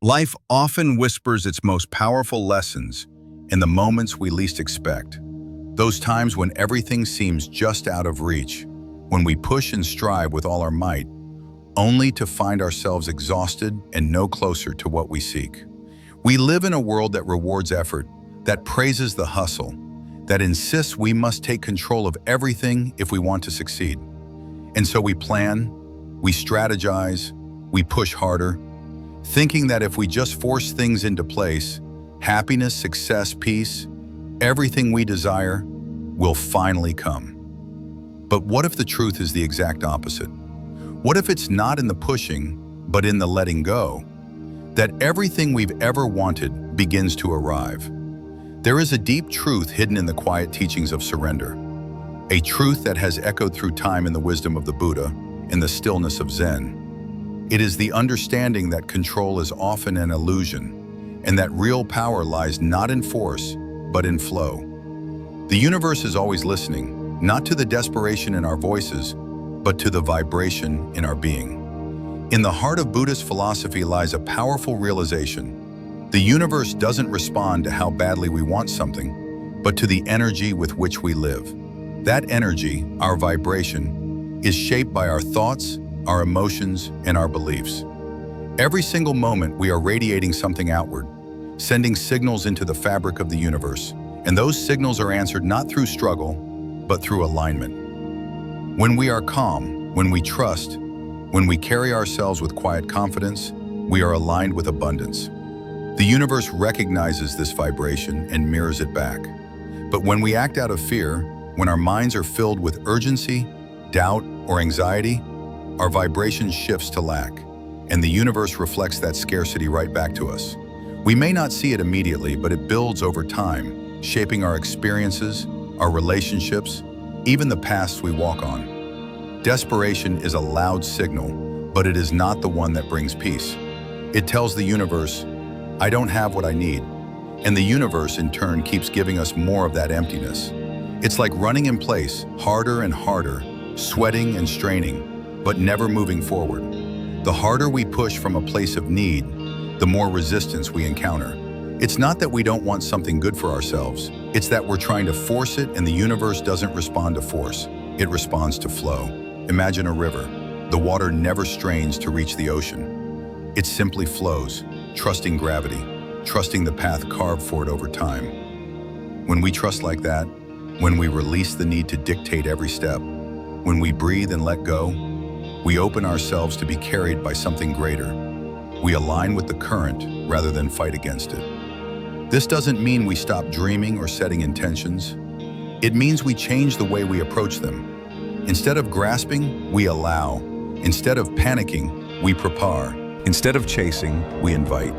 Life often whispers its most powerful lessons in the moments we least expect. Those times when everything seems just out of reach, when we push and strive with all our might, only to find ourselves exhausted and no closer to what we seek. We live in a world that rewards effort, that praises the hustle, that insists we must take control of everything if we want to succeed. And so we plan, we strategize, we push harder, thinking that if we just force things into place, happiness, success, peace, everything we desire will finally come. But what if the truth is the exact opposite? What if it's not in the pushing, but in the letting go, that everything we've ever wanted begins to arrive? There is a deep truth hidden in the quiet teachings of surrender, a truth that has echoed through time in the wisdom of the Buddha, in the stillness of Zen. It is the understanding that control is often an illusion, and that real power lies not in force, but in flow. The universe is always listening, not to the desperation in our voices, but to the vibration in our being. In the heart of Buddhist philosophy lies a powerful realization. The universe doesn't respond to how badly we want something, but to the energy with which we live. That energy, our vibration, is shaped by our thoughts, our emotions, and our beliefs. Every single moment we are radiating something outward, sending signals into the fabric of the universe, and those signals are answered not through struggle, but through alignment. When we are calm, when we trust, when we carry ourselves with quiet confidence, we are aligned with abundance. The universe recognizes this vibration and mirrors it back. But when we act out of fear, when our minds are filled with urgency, doubt, or anxiety, our vibration shifts to lack, and the universe reflects that scarcity right back to us. We may not see it immediately, but it builds over time, shaping our experiences, our relationships, even the paths we walk on. Desperation is a loud signal, but it is not the one that brings peace. It tells the universe, I don't have what I need, and the universe in turn keeps giving us more of that emptiness. It's like running in place, harder and harder, sweating and straining, but never moving forward. The harder we push from a place of need, the more resistance we encounter. It's not that we don't want something good for ourselves, it's that we're trying to force it and the universe doesn't respond to force, it responds to flow. Imagine a river. The water never strains to reach the ocean. It simply flows, trusting gravity, trusting the path carved for it over time. When we trust like that, when we release the need to dictate every step, when we breathe and let go, we open ourselves to be carried by something greater. We align with the current rather than fight against it. This doesn't mean we stop dreaming or setting intentions. It means we change the way we approach them. Instead of grasping, we allow. Instead of panicking, we prepare. Instead of chasing, we invite.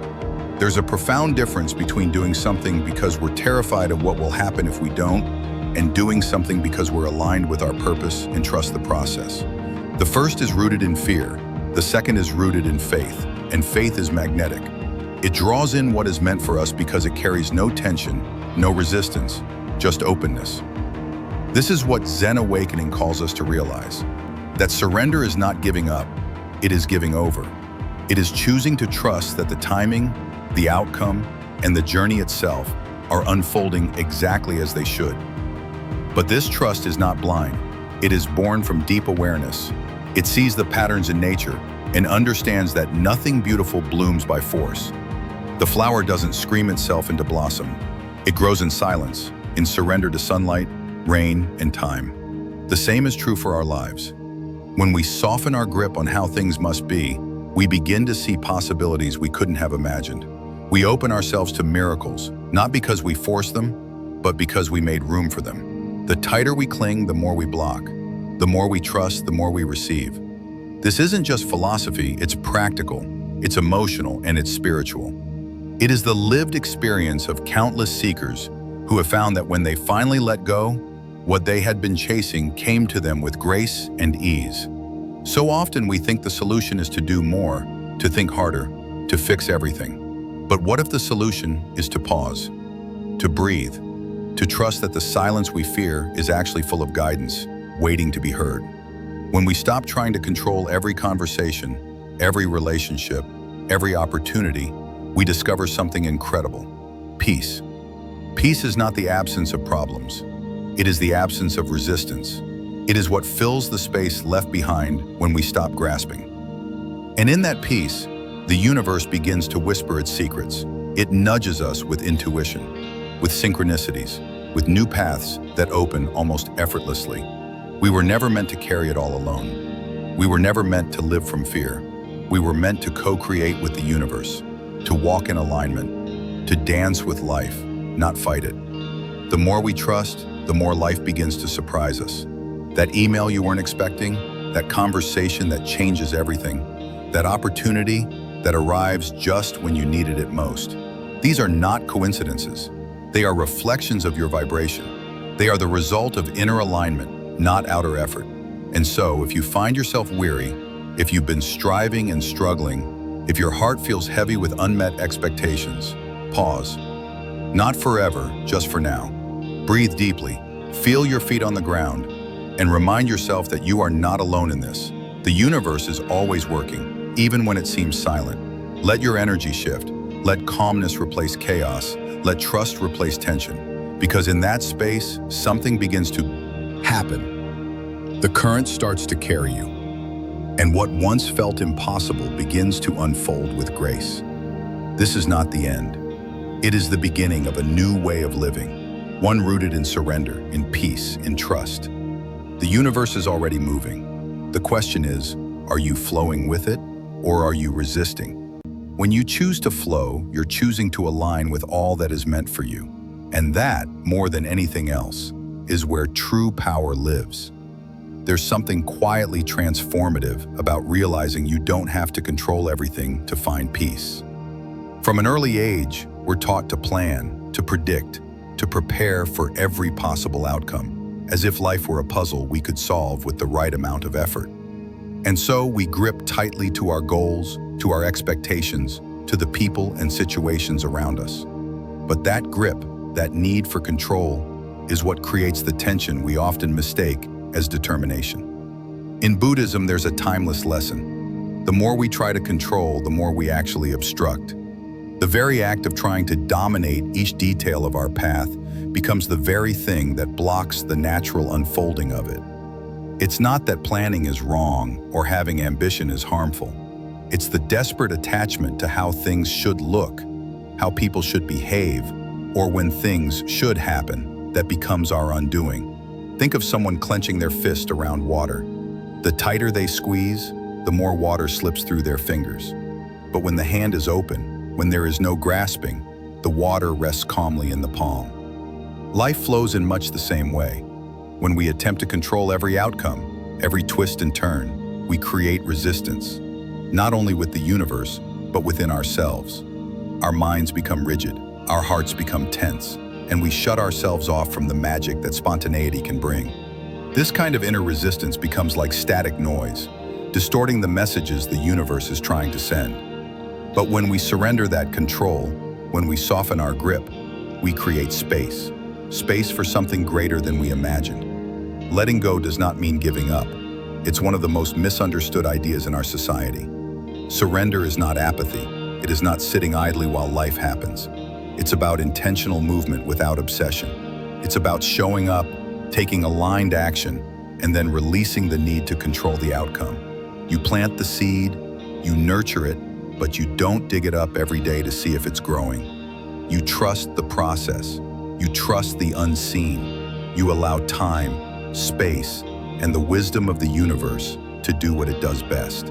There's a profound difference between doing something because we're terrified of what will happen if we don't, and doing something because we're aligned with our purpose and trust the process. The first is rooted in fear. The second is rooted in faith, and faith is magnetic. It draws in what is meant for us because it carries no tension, no resistance, just openness. This is what Zen awakening calls us to realize, that surrender is not giving up, it is giving over. It is choosing to trust that the timing, the outcome, and the journey itself are unfolding exactly as they should. But this trust is not blind. It is born from deep awareness. It sees the patterns in nature and understands that nothing beautiful blooms by force. The flower doesn't scream itself into blossom. It grows in silence, in surrender to sunlight, rain, and time. The same is true for our lives. When we soften our grip on how things must be, we begin to see possibilities we couldn't have imagined. We open ourselves to miracles, not because we forced them, but because we made room for them. The tighter we cling, the more we block. The more we trust, the more we receive. This isn't just philosophy, it's practical, it's emotional, and it's spiritual. It is the lived experience of countless seekers who have found that when they finally let go, what they had been chasing came to them with grace and ease. So often we think the solution is to do more, to think harder, to fix everything. But what if the solution is to pause, to breathe, to trust that the silence we fear is actually full of guidance, waiting to be heard? When we stop trying to control every conversation, every relationship, every opportunity, we discover something incredible: peace. Peace is not the absence of problems. It is the absence of resistance. It is what fills the space left behind when we stop grasping. And in that peace, the universe begins to whisper its secrets. It nudges us with intuition, with synchronicities, with new paths that open almost effortlessly. We were never meant to carry it all alone. We were never meant to live from fear. We were meant to co-create with the universe, to walk in alignment, to dance with life, not fight it. The more we trust, the more life begins to surprise us. That email you weren't expecting, that conversation that changes everything, that opportunity that arrives just when you needed it most. These are not coincidences. They are reflections of your vibration. They are the result of inner alignment, not outer effort. And so, if you find yourself weary, if you've been striving and struggling, if your heart feels heavy with unmet expectations, pause. Not forever, just for now. Breathe deeply, feel your feet on the ground, and remind yourself that you are not alone in this. The universe is always working, even when it seems silent. Let your energy shift. Let calmness replace chaos. Let trust replace tension. Because in that space, something begins to happen. The current starts to carry you. And what once felt impossible begins to unfold with grace. This is not the end. It is the beginning of a new way of living, one rooted in surrender, in peace, in trust. The universe is already moving. The question is, are you flowing with it, or are you resisting? When you choose to flow, you're choosing to align with all that is meant for you. And that, more than anything else, is where true power lives. There's something quietly transformative about realizing you don't have to control everything to find peace. From an early age, we're taught to plan, to predict, to prepare for every possible outcome, as if life were a puzzle we could solve with the right amount of effort. And so we grip tightly to our goals, to our expectations, to the people and situations around us. But that grip, that need for control, is what creates the tension we often mistake as determination. In Buddhism, there's a timeless lesson. The more we try to control, the more we actually obstruct. The very act of trying to dominate each detail of our path becomes the very thing that blocks the natural unfolding of it. It's not that planning is wrong or having ambition is harmful. It's the desperate attachment to how things should look, how people should behave, or when things should happen that becomes our undoing. Think of someone clenching their fist around water. The tighter they squeeze, the more water slips through their fingers. But when the hand is open, when there is no grasping, the water rests calmly in the palm. Life flows in much the same way. When we attempt to control every outcome, every twist and turn, we create resistance, not only with the universe, but within ourselves. Our minds become rigid, our hearts become tense, and we shut ourselves off from the magic that spontaneity can bring. This kind of inner resistance becomes like static noise, distorting the messages the universe is trying to send. But when we surrender that control, when we soften our grip, we create space. Space for something greater than we imagined. Letting go does not mean giving up. It's one of the most misunderstood ideas in our society. Surrender is not apathy. It is not sitting idly while life happens. It's about intentional movement without obsession. It's about showing up, taking aligned action, and then releasing the need to control the outcome. You plant the seed, you nurture it, but you don't dig it up every day to see if it's growing. You trust the process. You trust the unseen. You allow time, space, and the wisdom of the universe to do what it does best.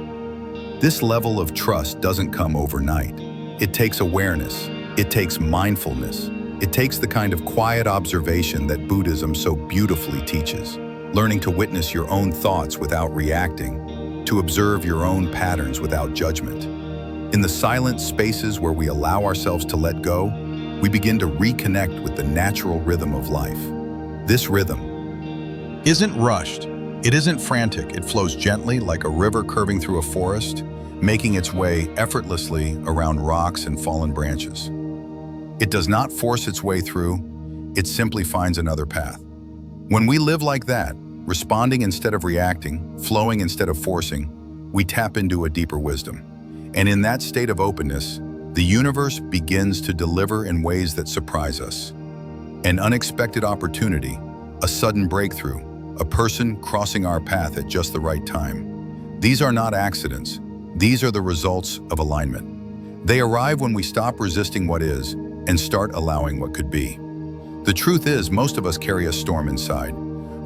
This level of trust doesn't come overnight. It takes awareness. It takes mindfulness. It takes the kind of quiet observation that Buddhism so beautifully teaches. Learning to witness your own thoughts without reacting, to observe your own patterns without judgment. In the silent spaces where we allow ourselves to let go, we begin to reconnect with the natural rhythm of life. This rhythm isn't rushed. It isn't frantic. It flows gently like a river curving through a forest, making its way effortlessly around rocks and fallen branches. It does not force its way through, it simply finds another path. When we live like that, responding instead of reacting, flowing instead of forcing, we tap into a deeper wisdom. And in that state of openness, the universe begins to deliver in ways that surprise us. An unexpected opportunity, a sudden breakthrough, a person crossing our path at just the right time. These are not accidents. These are the results of alignment. They arrive when we stop resisting what is and start allowing what could be. The truth is, most of us carry a storm inside.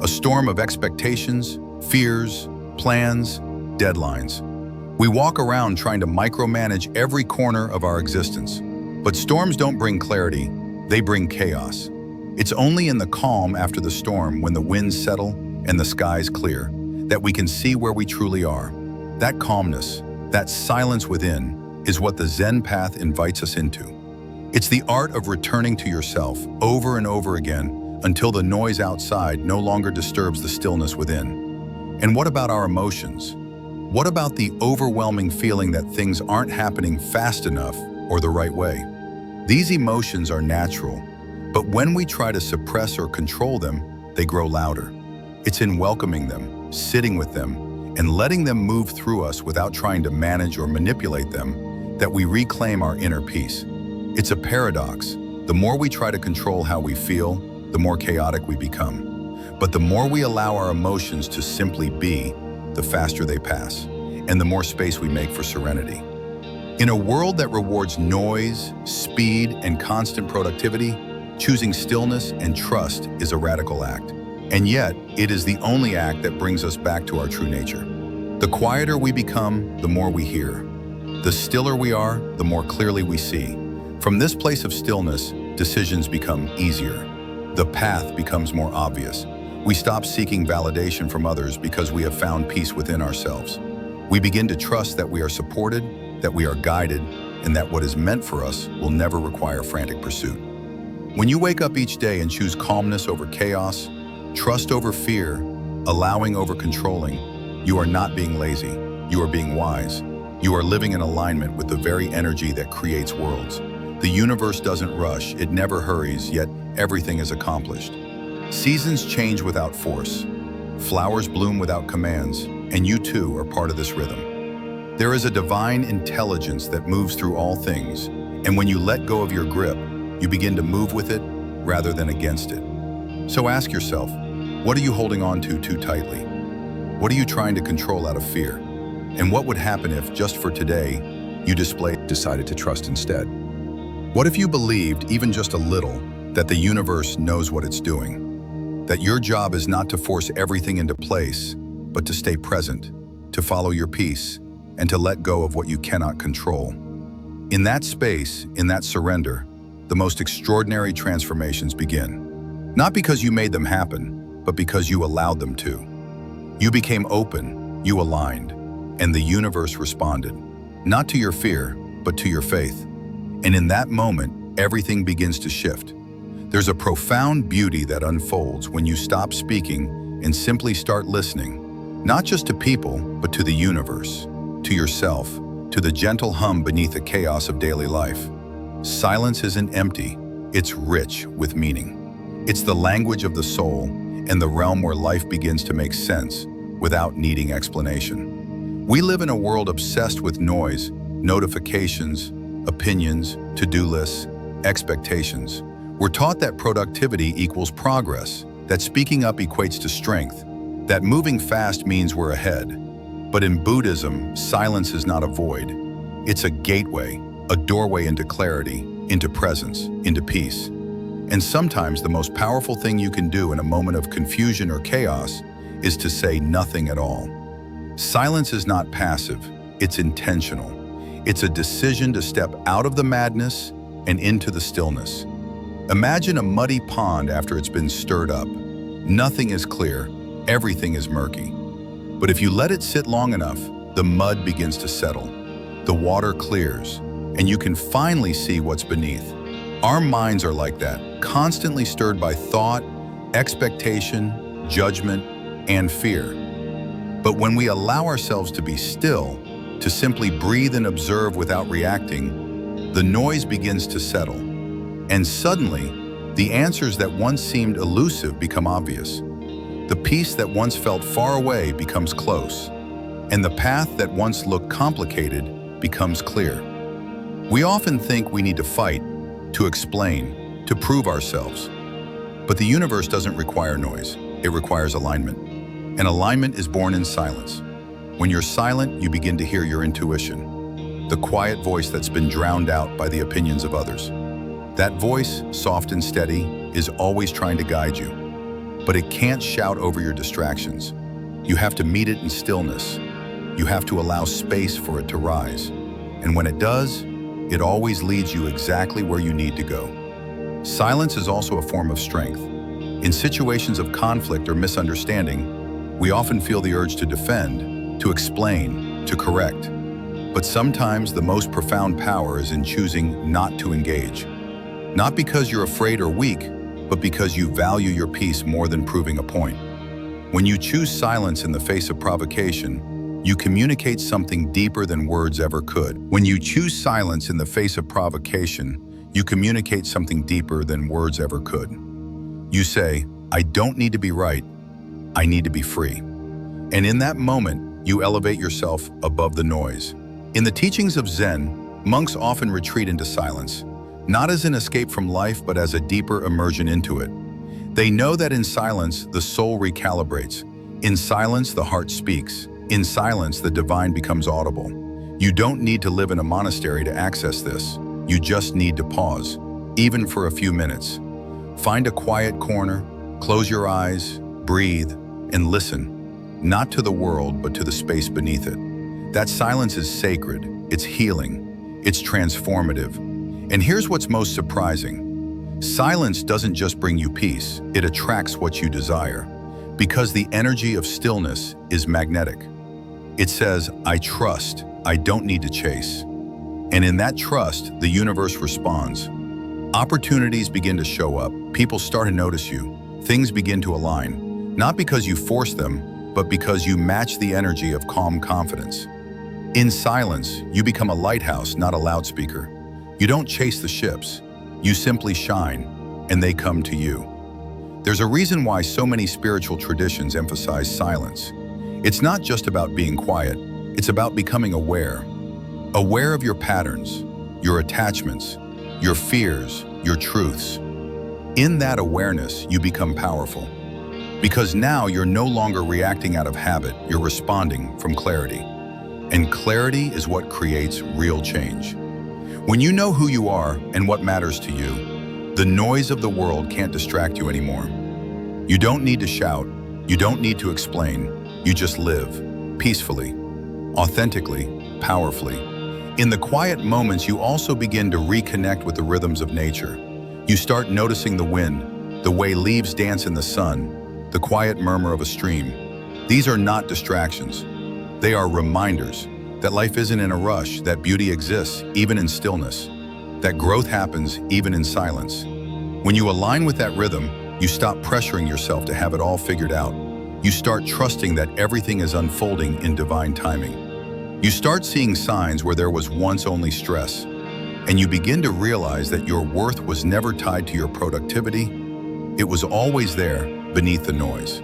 A storm of expectations, fears, plans, deadlines. We walk around trying to micromanage every corner of our existence. But storms don't bring clarity, they bring chaos. It's only in the calm after the storm, when the winds settle and the skies clear, that we can see where we truly are. That calmness, that silence within, is what the Zen path invites us into. It's the art of returning to yourself over and over again until the noise outside no longer disturbs the stillness within. And what about our emotions? What about the overwhelming feeling that things aren't happening fast enough or the right way? These emotions are natural, but when we try to suppress or control them, they grow louder. It's in welcoming them, sitting with them, and letting them move through us without trying to manage or manipulate them that we reclaim our inner peace. It's a paradox. The more we try to control how we feel, the more chaotic we become. But the more we allow our emotions to simply be, the faster they pass, and the more space we make for serenity. In a world that rewards noise, speed, and constant productivity, choosing stillness and trust is a radical act. And yet, it is the only act that brings us back to our true nature. The quieter we become, the more we hear. The stiller we are, the more clearly we see. From this place of stillness, decisions become easier. The path becomes more obvious. We stop seeking validation from others because we have found peace within ourselves. We begin to trust that we are supported, that we are guided, and that what is meant for us will never require frantic pursuit. When you wake up each day and choose calmness over chaos, trust over fear, allowing over controlling, you are not being lazy, you are being wise. You are living in alignment with the very energy that creates worlds. The universe doesn't rush, it never hurries, yet everything is accomplished. Seasons change without force. Flowers bloom without commands, and you too are part of this rhythm. There is a divine intelligence that moves through all things, and when you let go of your grip, you begin to move with it rather than against it. So ask yourself, what are you holding on to too tightly? What are you trying to control out of fear? And what would happen if, just for today, you decided to trust instead? What if you believed, even just a little, that the universe knows what it's doing? That your job is not to force everything into place, but to stay present, to follow your peace, and to let go of what you cannot control. In that space, in that surrender, the most extraordinary transformations begin. Not because you made them happen, but because you allowed them to. You became open, you aligned, and the universe responded, not to your fear, but to your faith. And in that moment, everything begins to shift. There's a profound beauty that unfolds when you stop speaking and simply start listening, not just to people, but to the universe, to yourself, to the gentle hum beneath the chaos of daily life. Silence isn't empty, it's rich with meaning. It's the language of the soul and the realm where life begins to make sense without needing explanation. We live in a world obsessed with noise, notifications, opinions, to-do lists, expectations. We're taught that productivity equals progress, that speaking up equates to strength, that moving fast means we're ahead. But in Buddhism, silence is not a void. It's a gateway, a doorway into clarity, into presence, into peace. And sometimes the most powerful thing you can do in a moment of confusion or chaos is to say nothing at all. Silence is not passive, it's intentional. It's a decision to step out of the madness and into the stillness. Imagine a muddy pond after it's been stirred up. Nothing is clear, everything is murky. But if you let it sit long enough, the mud begins to settle. The water clears, and you can finally see what's beneath. Our minds are like that, constantly stirred by thought, expectation, judgment, and fear. But when we allow ourselves to be still, to simply breathe and observe without reacting, the noise begins to settle. And suddenly, the answers that once seemed elusive become obvious. The peace that once felt far away becomes close. And the path that once looked complicated becomes clear. We often think we need to fight, to explain, to prove ourselves. But the universe doesn't require noise. It requires alignment. And alignment is born in silence. When you're silent, you begin to hear your intuition, the quiet voice that's been drowned out by the opinions of others. That voice, soft and steady, is always trying to guide you. But it can't shout over your distractions. You have to meet it in stillness. You have to allow space for it to rise. And when it does, it always leads you exactly where you need to go. Silence is also a form of strength. In situations of conflict or misunderstanding, we often feel the urge to defend, to explain, to correct. But sometimes the most profound power is in choosing not to engage. Not because you're afraid or weak, but because you value your peace more than proving a point. When you choose silence in the face of provocation, you communicate something deeper than words ever could. When you choose silence in the face of provocation, you communicate something deeper than words ever could. You say, I don't need to be right, I need to be free. And in that moment, you elevate yourself above the noise. In the teachings of Zen, monks often retreat into silence, not as an escape from life, but as a deeper immersion into it. They know that in silence, the soul recalibrates. In silence, the heart speaks. In silence, the divine becomes audible. You don't need to live in a monastery to access this. You just need to pause, even for a few minutes. Find a quiet corner, close your eyes, breathe, and listen, not to the world, but to the space beneath it. That silence is sacred, it's healing, it's transformative. And here's what's most surprising. Silence doesn't just bring you peace, it attracts what you desire, because the energy of stillness is magnetic. It says, I trust, I don't need to chase. And in that trust, the universe responds. Opportunities begin to show up, people start to notice you, things begin to align, not because you force them, but because you match the energy of calm confidence. In silence, you become a lighthouse, not a loudspeaker. You don't chase the ships, you simply shine, and they come to you. There's a reason why so many spiritual traditions emphasize silence. It's not just about being quiet, it's about becoming aware. Aware of your patterns, your attachments, your fears, your truths. In that awareness, you become powerful. Because now you're no longer reacting out of habit, you're responding from clarity. And clarity is what creates real change. When you know who you are and what matters to you, the noise of the world can't distract you anymore. You don't need to shout, you don't need to explain, you just live, peacefully, authentically, powerfully. In the quiet moments, you also begin to reconnect with the rhythms of nature. You start noticing the wind, the way leaves dance in the sun, the quiet murmur of a stream. These are not distractions. They are reminders that life isn't in a rush, that beauty exists even in stillness, that growth happens even in silence. When you align with that rhythm, you stop pressuring yourself to have it all figured out. You start trusting that everything is unfolding in divine timing. You start seeing signs where there was once only stress, and you begin to realize that your worth was never tied to your productivity. It was always there beneath the noise.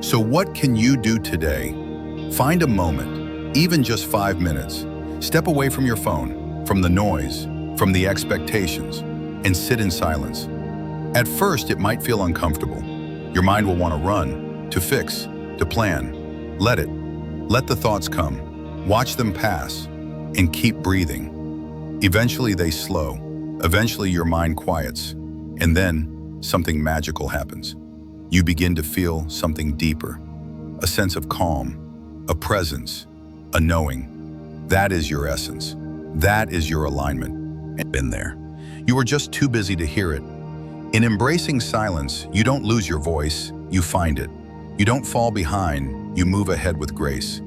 So what can you do today? Find a moment, even just 5 minutes. Step away from your phone, from the noise, from the expectations, and sit in silence. At first, it might feel uncomfortable. Your mind will want to run, to fix, to plan. Let it. Let the thoughts come. Watch them pass, and keep breathing. Eventually, they slow. Eventually, your mind quiets. And then, something magical happens. You begin to feel something deeper. A sense of calm, a presence, a knowing. That is your essence. That is your alignment. And been there. You were just too busy to hear it. In embracing silence, you don't lose your voice, you find it. You don't fall behind, you move ahead with grace.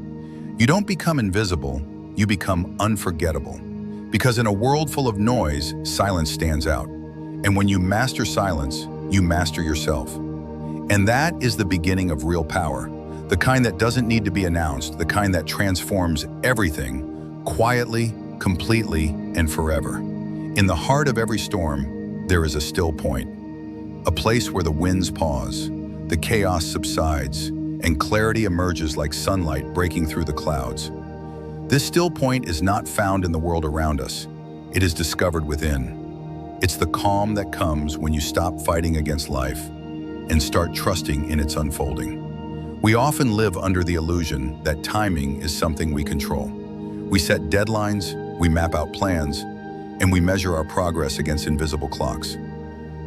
You don't become invisible, you become unforgettable. Because in a world full of noise, silence stands out. And when you master silence, you master yourself. And that is the beginning of real power. The kind that doesn't need to be announced, the kind that transforms everything, quietly, completely, and forever. In the heart of every storm, there is a still point. A place where the winds pause, the chaos subsides, and clarity emerges like sunlight breaking through the clouds. This still point is not found in the world around us. It is discovered within. It's the calm that comes when you stop fighting against life and start trusting in its unfolding. We often live under the illusion that timing is something we control. We set deadlines, we map out plans, and we measure our progress against invisible clocks.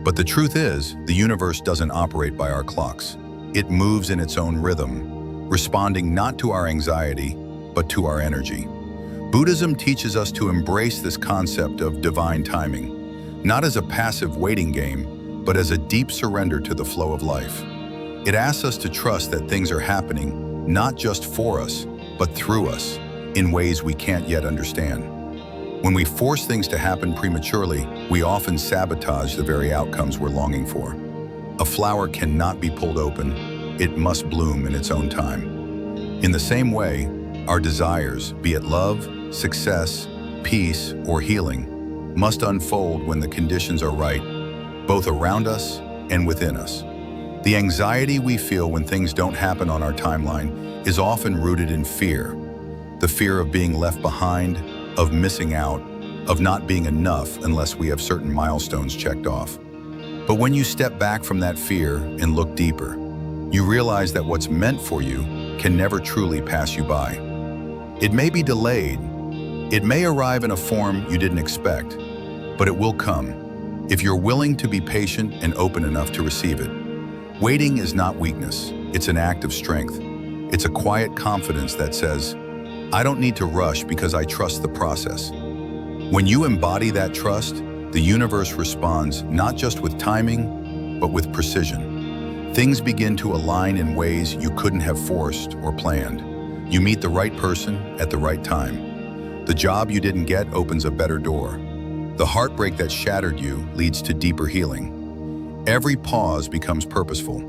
But the truth is, the universe doesn't operate by our clocks. It moves in its own rhythm, responding not to our anxiety, but to our energy. Buddhism teaches us to embrace this concept of divine timing, not as a passive waiting game, but as a deep surrender to the flow of life. It asks us to trust that things are happening not just for us, but through us, in ways we can't yet understand. When we force things to happen prematurely, we often sabotage the very outcomes we're longing for. A flower cannot be pulled open. It must bloom in its own time. In the same way, our desires, be it love, success, peace, or healing, must unfold when the conditions are right, both around us and within us. The anxiety we feel when things don't happen on our timeline is often rooted in fear. The fear of being left behind, of missing out, of not being enough unless we have certain milestones checked off. But when you step back from that fear and look deeper, you realize that what's meant for you can never truly pass you by. It may be delayed, it may arrive in a form you didn't expect, but it will come if you're willing to be patient and open enough to receive it. Waiting is not weakness, it's an act of strength. It's a quiet confidence that says, I don't need to rush because I trust the process. When you embody that trust, the universe responds not just with timing, but with precision. Things begin to align in ways you couldn't have forced or planned. You meet the right person at the right time. The job you didn't get opens a better door. The heartbreak that shattered you leads to deeper healing. Every pause becomes purposeful.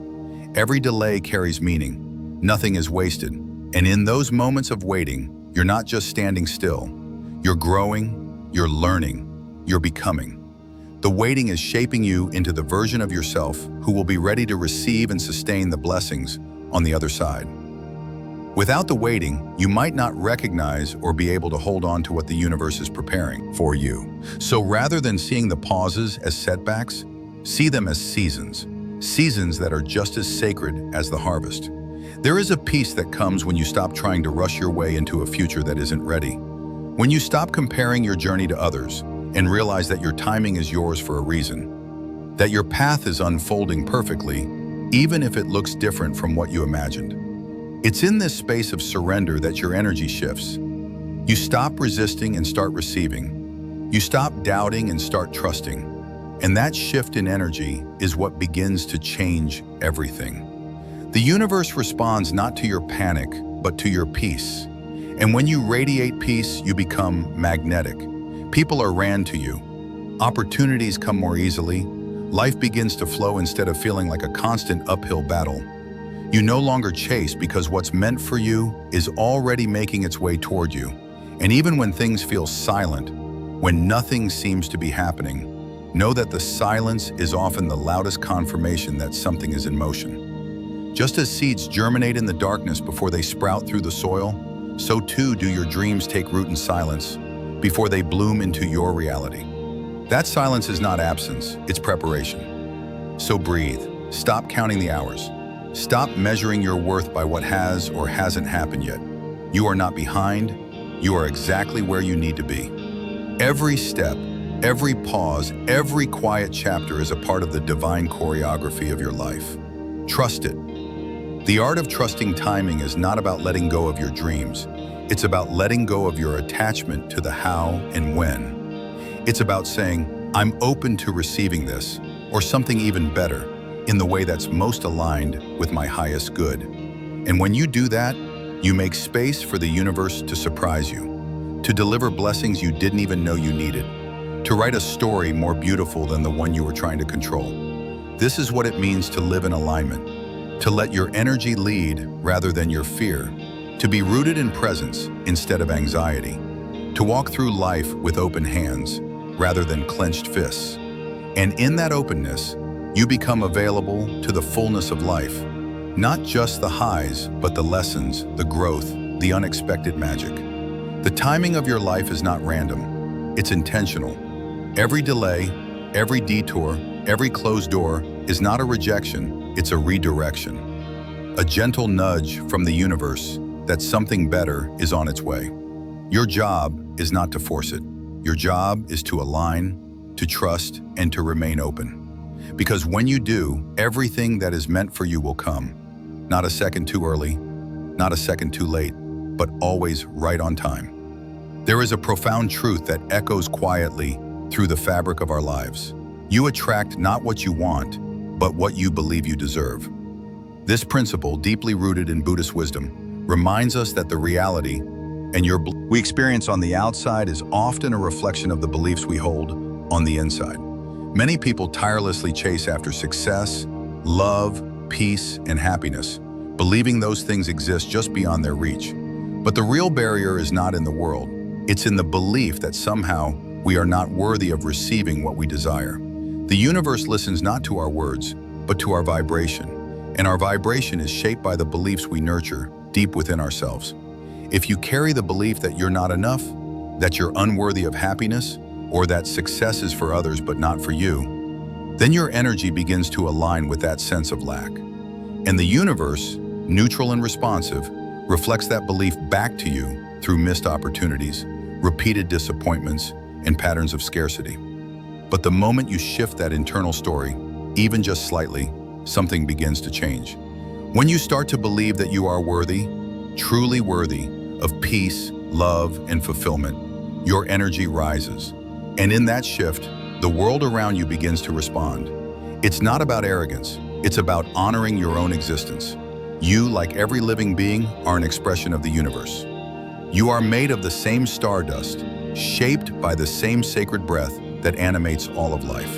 Every delay carries meaning. Nothing is wasted. And in those moments of waiting, you're not just standing still. You're growing, you're learning, you're becoming. The waiting is shaping you into the version of yourself who will be ready to receive and sustain the blessings on the other side. Without the waiting, you might not recognize or be able to hold on to what the universe is preparing for you. So rather than seeing the pauses as setbacks, see them as seasons. Seasons that are just as sacred as the harvest. There is a peace that comes when you stop trying to rush your way into a future that isn't ready. When you stop comparing your journey to others and realize that your timing is yours for a reason, that your path is unfolding perfectly, even if it looks different from what you imagined. It's in this space of surrender that your energy shifts. You stop resisting and start receiving. You stop doubting and start trusting. And that shift in energy is what begins to change everything. The universe responds not to your panic, but to your peace. And when you radiate peace, you become magnetic. People are drawn to you. Opportunities come more easily. Life begins to flow instead of feeling like a constant uphill battle. You no longer chase because what's meant for you is already making its way toward you. And even when things feel silent, when nothing seems to be happening, know that the silence is often the loudest confirmation that something is in motion. Just as seeds germinate in the darkness before they sprout through the soil, so too do your dreams take root in silence before they bloom into your reality. That silence is not absence, it's preparation. So breathe, stop counting the hours. Stop measuring your worth by what has or hasn't happened yet. You are not behind, you are exactly where you need to be. Every step, every pause, every quiet chapter is a part of the divine choreography of your life. Trust it. The art of trusting timing is not about letting go of your dreams. It's about letting go of your attachment to the how and when. It's about saying, I'm open to receiving this, or something even better, in the way that's most aligned with my highest good. And when you do that, you make space for the universe to surprise you, to deliver blessings you didn't even know you needed, to write a story more beautiful than the one you were trying to control. This is what it means to live in alignment. To let your energy lead rather than your fear, to be rooted in presence instead of anxiety, to walk through life with open hands rather than clenched fists. And in that openness, you become available to the fullness of life, not just the highs, but the lessons, the growth, the unexpected magic. The timing of your life is not random. It's intentional. Every delay, every detour, every closed door is not a rejection, it's a redirection. A gentle nudge from the universe that something better is on its way. Your job is not to force it. Your job is to align, to trust, and to remain open. Because when you do, everything that is meant for you will come. Not a second too early, not a second too late, but always right on time. There is a profound truth that echoes quietly through the fabric of our lives. You attract not what you want, but what you believe you deserve. This principle, deeply rooted in Buddhist wisdom, reminds us that the reality we experience on the outside is often a reflection of the beliefs we hold on the inside. Many people tirelessly chase after success, love, peace, and happiness, believing those things exist just beyond their reach. But the real barrier is not in the world. It's in the belief that somehow we are not worthy of receiving what we desire. The universe listens not to our words, but to our vibration. And our vibration is shaped by the beliefs we nurture deep within ourselves. If you carry the belief that you're not enough, that you're unworthy of happiness, or that success is for others but not for you, then your energy begins to align with that sense of lack. And the universe, neutral and responsive, reflects that belief back to you through missed opportunities, repeated disappointments, and patterns of scarcity. But the moment you shift that internal story, even just slightly, something begins to change. When you start to believe that you are worthy, truly worthy, of peace, love, and fulfillment, your energy rises. And in that shift, the world around you begins to respond. It's not about arrogance, it's about honoring your own existence. You, like every living being, are an expression of the universe. You are made of the same stardust, shaped by the same sacred breath that animates all of life.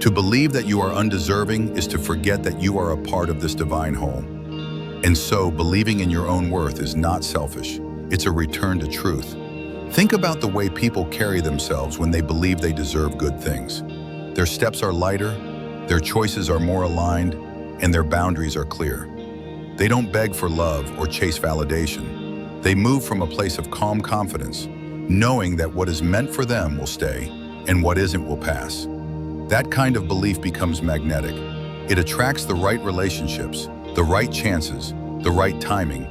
To believe that you are undeserving is to forget that you are a part of this divine whole. And so, believing in your own worth is not selfish. It's a return to truth. Think about the way people carry themselves when they believe they deserve good things. Their steps are lighter, their choices are more aligned, and their boundaries are clear. They don't beg for love or chase validation. They move from a place of calm confidence, knowing that what is meant for them will stay, and what isn't will pass. That kind of belief becomes magnetic. It attracts the right relationships, the right chances, the right timing,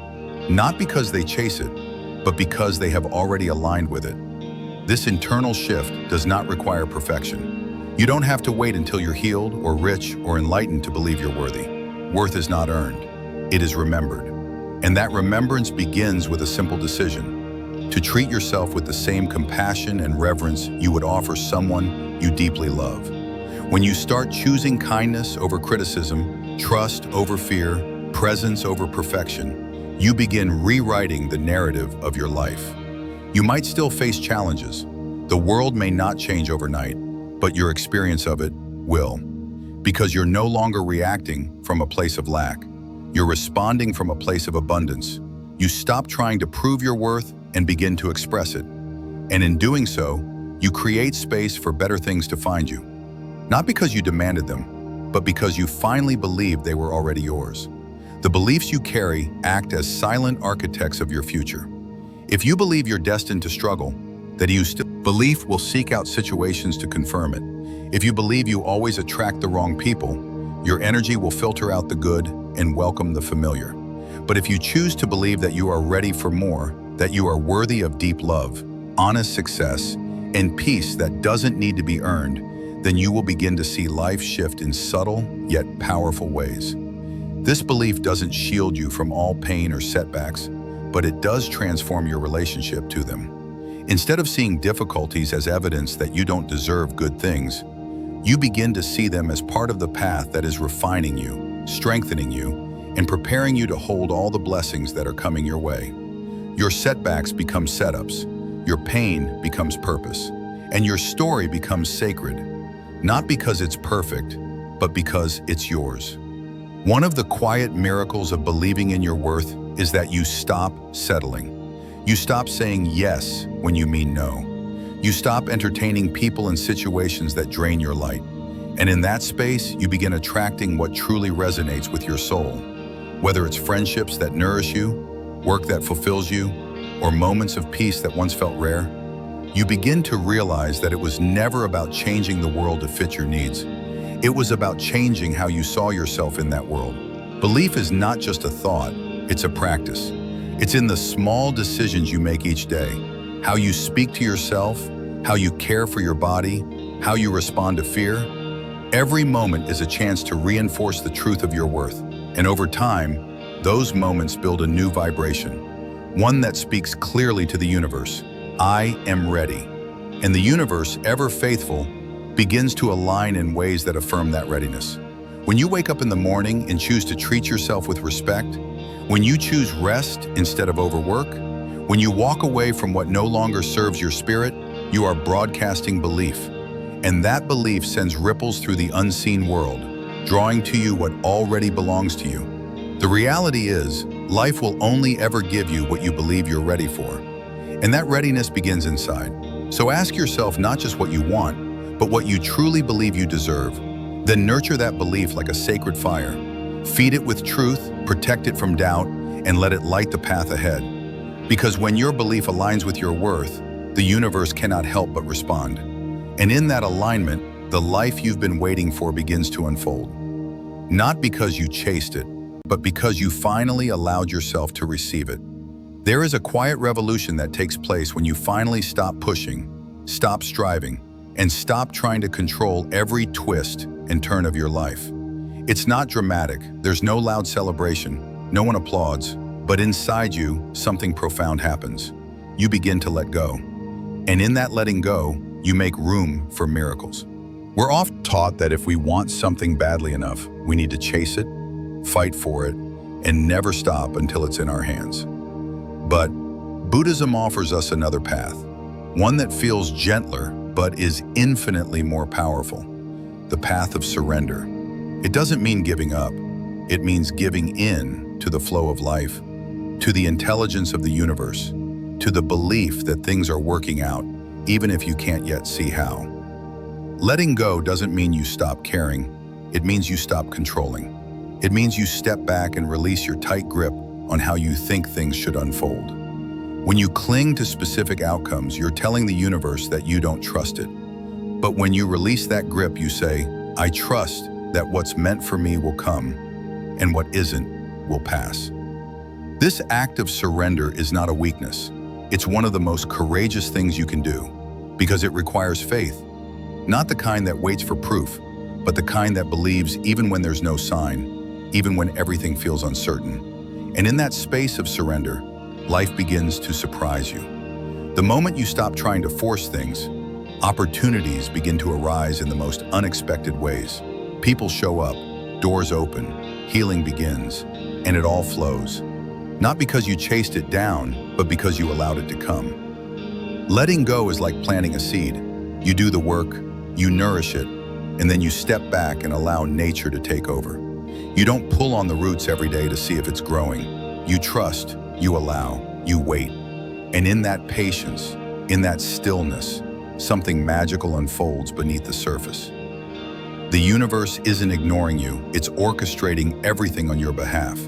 not because they chase it, but because they have already aligned with it. This internal shift does not require perfection. You don't have to wait until you're healed or rich or enlightened to believe you're worthy. Worth is not earned, it is remembered. And that remembrance begins with a simple decision: to treat yourself with the same compassion and reverence you would offer someone you deeply love. When you start choosing kindness over criticism, trust over fear, presence over perfection, you begin rewriting the narrative of your life. You might still face challenges. The world may not change overnight, but your experience of it will. Because you're no longer reacting from a place of lack. You're responding from a place of abundance. You stop trying to prove your worth and begin to express it. And in doing so, you create space for better things to find you. Not because you demanded them, but because you finally believed they were already yours. The beliefs you carry act as silent architects of your future. If you believe you're destined to struggle, belief will seek out situations to confirm it. If you believe you always attract the wrong people, your energy will filter out the good and welcome the familiar. But if you choose to believe that you are ready for more, that you are worthy of deep love, honest success, and peace that doesn't need to be earned, then you will begin to see life shift in subtle yet powerful ways. This belief doesn't shield you from all pain or setbacks, but it does transform your relationship to them. Instead of seeing difficulties as evidence that you don't deserve good things, you begin to see them as part of the path that is refining you, strengthening you, and preparing you to hold all the blessings that are coming your way. Your setbacks become setups, your pain becomes purpose, and your story becomes sacred, not because it's perfect, but because it's yours. One of the quiet miracles of believing in your worth is that you stop settling. You stop saying yes when you mean no. You stop entertaining people and situations that drain your light. And in that space, you begin attracting what truly resonates with your soul. Whether it's friendships that nourish you, work that fulfills you, or moments of peace that once felt rare, you begin to realize that it was never about changing the world to fit your needs. It was about changing how you saw yourself in that world. Belief is not just a thought, it's a practice. It's in the small decisions you make each day, how you speak to yourself, how you care for your body, how you respond to fear. Every moment is a chance to reinforce the truth of your worth. And over time, those moments build a new vibration, one that speaks clearly to the universe. I am ready. And the universe, ever faithful, begins to align in ways that affirm that readiness. When you wake up in the morning and choose to treat yourself with respect, when you choose rest instead of overwork, when you walk away from what no longer serves your spirit, you are broadcasting belief. And that belief sends ripples through the unseen world, drawing to you what already belongs to you. The reality is, life will only ever give you what you believe you're ready for. And that readiness begins inside. So ask yourself not just what you want, but what you truly believe you deserve. Then nurture that belief like a sacred fire. Feed it with truth, protect it from doubt, and let it light the path ahead. Because when your belief aligns with your worth, the universe cannot help but respond. And in that alignment, the life you've been waiting for begins to unfold. Not because you chased it, but because you finally allowed yourself to receive it. There is a quiet revolution that takes place when you finally stop pushing, stop striving, and stop trying to control every twist and turn of your life. It's not dramatic, there's no loud celebration, no one applauds, but inside you, something profound happens. You begin to let go. And in that letting go, you make room for miracles. We're often taught that if we want something badly enough, we need to chase it, fight for it, and never stop until it's in our hands. But Buddhism offers us another path, one that feels gentler, but is infinitely more powerful, the path of surrender. It doesn't mean giving up. It means giving in to the flow of life, to the intelligence of the universe, to the belief that things are working out, even if you can't yet see how. Letting go doesn't mean you stop caring. It means you stop controlling. It means you step back and release your tight grip on how you think things should unfold. When you cling to specific outcomes, you're telling the universe that you don't trust it. But when you release that grip, you say, I trust that what's meant for me will come, and what isn't will pass. This act of surrender is not a weakness. It's one of the most courageous things you can do, because it requires faith, not the kind that waits for proof, but the kind that believes even when there's no sign, even when everything feels uncertain. And in that space of surrender, life begins to surprise you. The moment you stop trying to force things, opportunities begin to arise in the most unexpected ways. People show up, doors open, healing begins, and it all flows. Not because you chased it down, but because you allowed it to come. Letting go is like planting a seed. You do the work, you nourish it, and then you step back and allow nature to take over. You don't pull on the roots every day to see if it's growing. You trust, you allow, you wait. And in that patience, in that stillness, something magical unfolds beneath the surface. The universe isn't ignoring you, it's orchestrating everything on your behalf.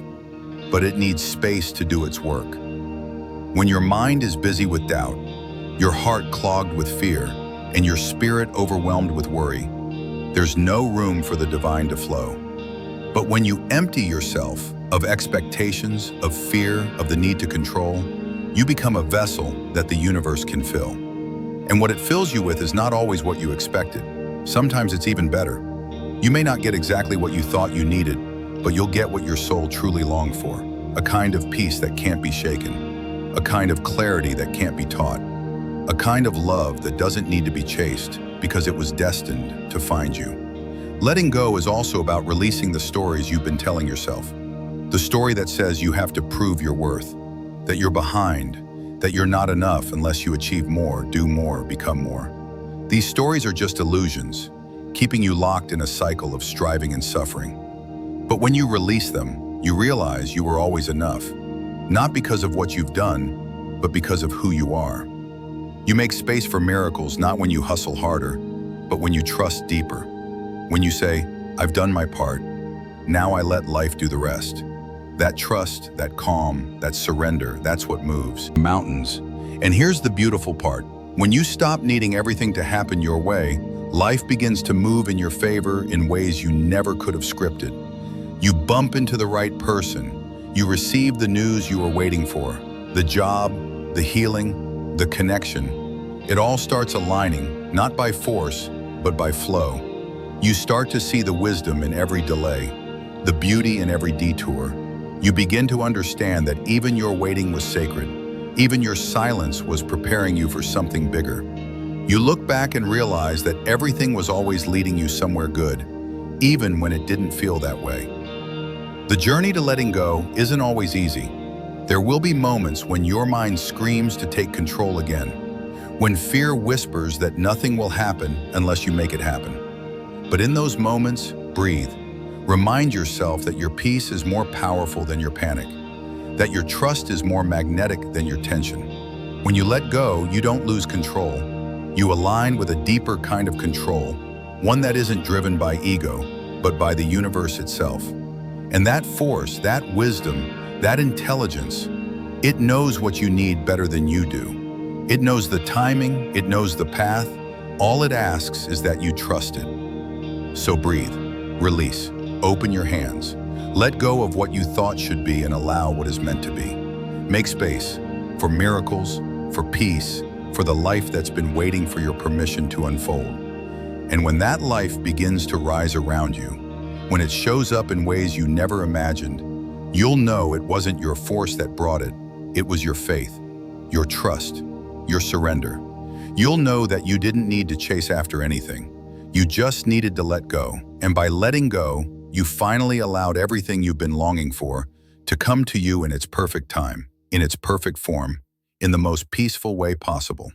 But it needs space to do its work. When your mind is busy with doubt, your heart clogged with fear, and your spirit overwhelmed with worry, there's no room for the divine to flow. But when you empty yourself of expectations, of fear, of the need to control, you become a vessel that the universe can fill. And what it fills you with is not always what you expected. Sometimes it's even better. You may not get exactly what you thought you needed, but you'll get what your soul truly longed for, a kind of peace that can't be shaken, a kind of clarity that can't be taught, a kind of love that doesn't need to be chased because it was destined to find you. Letting go is also about releasing the stories you've been telling yourself. The story that says you have to prove your worth, that you're behind, that you're not enough unless you achieve more, do more, become more. These stories are just illusions, keeping you locked in a cycle of striving and suffering. But when you release them, you realize you were always enough, not because of what you've done, but because of who you are. You make space for miracles not when you hustle harder, but when you trust deeper. When you say, I've done my part, now I let life do the rest. That trust, that calm, that surrender, that's what moves mountains. And here's the beautiful part. When you stop needing everything to happen your way, life begins to move in your favor in ways you never could have scripted. You bump into the right person. You receive the news you were waiting for, the job, the healing, the connection. It all starts aligning, not by force, but by flow. You start to see the wisdom in every delay, the beauty in every detour. You begin to understand that even your waiting was sacred. Even your silence was preparing you for something bigger. You look back and realize that everything was always leading you somewhere good, even when it didn't feel that way. The journey to letting go isn't always easy. There will be moments when your mind screams to take control again, when fear whispers that nothing will happen unless you make it happen. But in those moments, breathe. Remind yourself that your peace is more powerful than your panic, that your trust is more magnetic than your tension. When you let go, you don't lose control. You align with a deeper kind of control, one that isn't driven by ego, but by the universe itself. And that force, that wisdom, that intelligence, it knows what you need better than you do. It knows the timing, it knows the path. All it asks is that you trust it. So breathe, release, open your hands. Let go of what you thought should be and allow what is meant to be. Make space for miracles, for peace, for the life that's been waiting for your permission to unfold. And when that life begins to rise around you, when it shows up in ways you never imagined, you'll know it wasn't your force that brought it. It was your faith, your trust, your surrender. You'll know that you didn't need to chase after anything. You just needed to let go. And by letting go, you finally allowed everything you've been longing for to come to you in its perfect time, in its perfect form, in the most peaceful way possible.